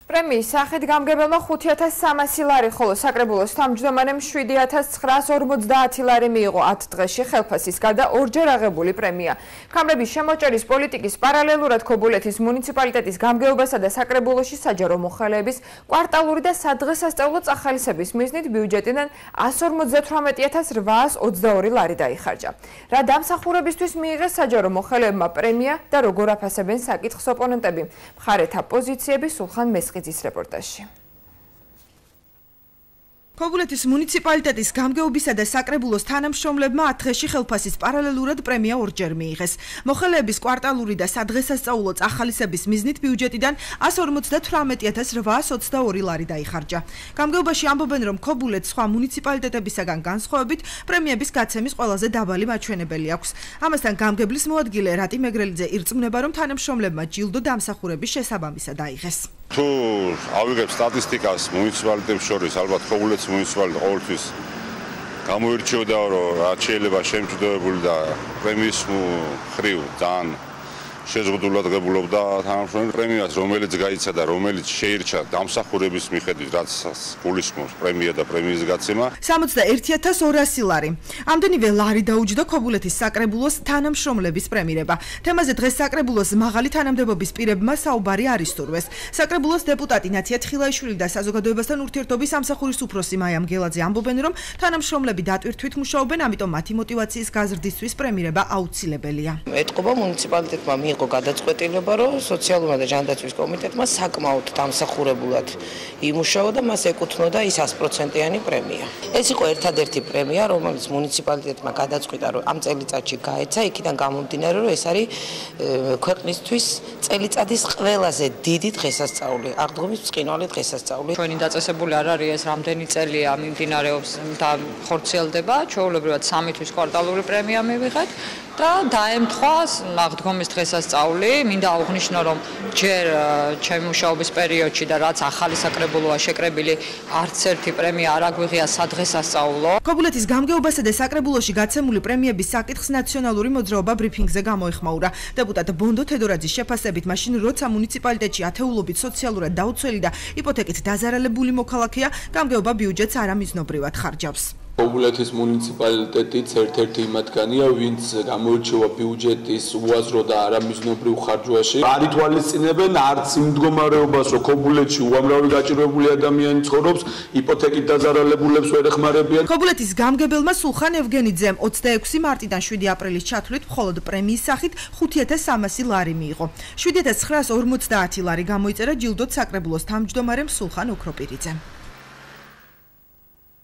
პრემიის სახით გამგებელმა 5300 ლარი, ხოლო საკრებულოს თავმჯდომარემ 7950 ლარი მიიღო 10 დღეში ხელფასის გარდა ორჯერ აღებული პრემია. ქამრების შემოჭერის პოლიტიკის პარალელურად ქობულეთის მუნიციპალიტეტის გამგეობასა და საკრებულოში საჯარო მოხელეების კვარტალური და სადღესასწაულო წახალისების მიზნით ბიუჯეტიდან 158822 ლარი დაიხარჯა. რა დამსახურებისთვის მიიღეს საჯარო მოხელეებმა პრემია და როგორ აფასებენ საკითხს ოპონენტები? მხარეთა პოზიციები სულხან მესხიძის რეპორტაჟში. ქობულეთის მუნიციპალიტეტის გამგეობისა და საკრებულოს თანამშრომლებმა 10 დღეში ხელფასის პარალელურად პრემია ორჯერ მიიღეს. მოხელეების კვარტალური და სადღესასწაულო წახალისების მიზნით ბიუჯეტიდან 158822 ლარი დაიხარჯა. გამგეობაში ამბობენ, რომ ქობულეთს სხვა მუნიციპალიტეტებისაგან განსხვავებით პრემიების გაცემის ყველაზე დაბალი მაჩვენებელი აქვს. ამასთან გამგებლის მოადგილე რატი მეგრელიძე ირწმუნება, რომ თანამშრომლებმა ჯილდო დამსახურების შესაბამისად აიღეს. თუ ავიღებ სტატისტიკას მუნიციპალიტეტებს შორის, ალბათ ქობულეთის მუნიციპალიტეტი ყოველთვის გამოირჩეოდა, რომ რაც შეიძლება შემჭდოებული და პრემიის ხრივ ძალიან შეზღუდულად ღებულობდა თანამშრომლებს პრემიას, რომელიც გაიცა და რომელიც შეირჩა დამსახურების მიხედვით, რაც გულისხმობს პრემია და პრემიის გაცემა. 61200 ლარი. ამდენივე ლარი დაუჯდა ქობულეთის საკრებულოს თანამშრომლების პრემირება. თემაზე დღეს საკრებულოს მაღალი თანამდებობის პირებმა საუბარი არ ისურვეს. საკრებულოს დეპუტატი ნაცია თხილაიშვილი და საზოგადოებასთან ურთიერთობის სამსახურის უფროსი მაია მგელაძე ამბობენ, რომ თანამშრომლები დატვირთვით მუშაობენ, ამიტომ მათი мотиваციის გაზრდისთვის პრემირება აუცილებელია. ეტყობა მუნიციპალიტეტმა იყო გადაწყვეტილება, რომ სოციალურმა და ჟანდაცვის კომიტეტმა საკმაოდ დამსახურებულად იმუშაო და მას ეკუთვნოდა ის 100%-იანი პრემია. ეს იყო ერთადერთი პრემია, რომელიც მუნიციპალიტეტმა გადაწყვიტა, რომ ამ წელიწადში გაეცა, იქიდან გამომდინარე, რომ ეს არის ქვეყნისთვის წელიწადის ყველაზე დიდი დღესასწაული, აღდგომის ბრწყინვალე დღესასწაული. ჩვენი დაწესებული არ არის ეს რამდენი წელია მიმდინარეობს და ხორციელდება, ჩვეულებრივად 3 თვის კვარტალური პრემია მივიღეთ და დაემთხვა აღდგომის დღესასწაული. მინდა აღვნიშნო, რომ ჯერ ჩემი მუშაობის პერიოდში და რაც ახალი საკრებულოა შეკრებილი, არც ერთი პრემია არ აგვიღია სადღესასწაულო. ქობულეთის გამგეობასა და საკრებულოში გაცემული პრემიების საკითხს ნაციონალური მოძრაობა ბრიფინგზე გამოეხმაურა. დეპუტატ ბონდო თედორაძის შეფასებით, მაშინ როცა მუნიციპალიტეტში ათეულობით სოციალურად დაუცველი და იპოთეკით დაზარალებული მოქალაქეა, გამგეობა ბიუჯეტს არამიზნობრივად ხარჯავს. ქობულეთის მუნიციპალიტეტიც ერთ-ერთი მათგანია, ვინც გამოირჩევა ბიუჯეტის უაზრო და არამიზნობრივ ხარჯვაში. არ ითვალისწინებენ არც იმ მდგომარეობას, რომ ქობულეთში უამრავი გაჭირვებული ადამიანი ცხოვრობს, იპოთეკით დაზარალებულებს ვერ ეხმარებიან. ქობულეთის გამგებელმა სულხან ევგენიძემ 26 მარტიდან 7 აპრილის ჩათვლით მხოლოდ პრემიის სახით 5300 ლარი მიიღო. 7950 ლარი გამოიწერა ჯილდოთ საკრებულოს თავმჯდომარემ სულხან ოქროპირიძემ.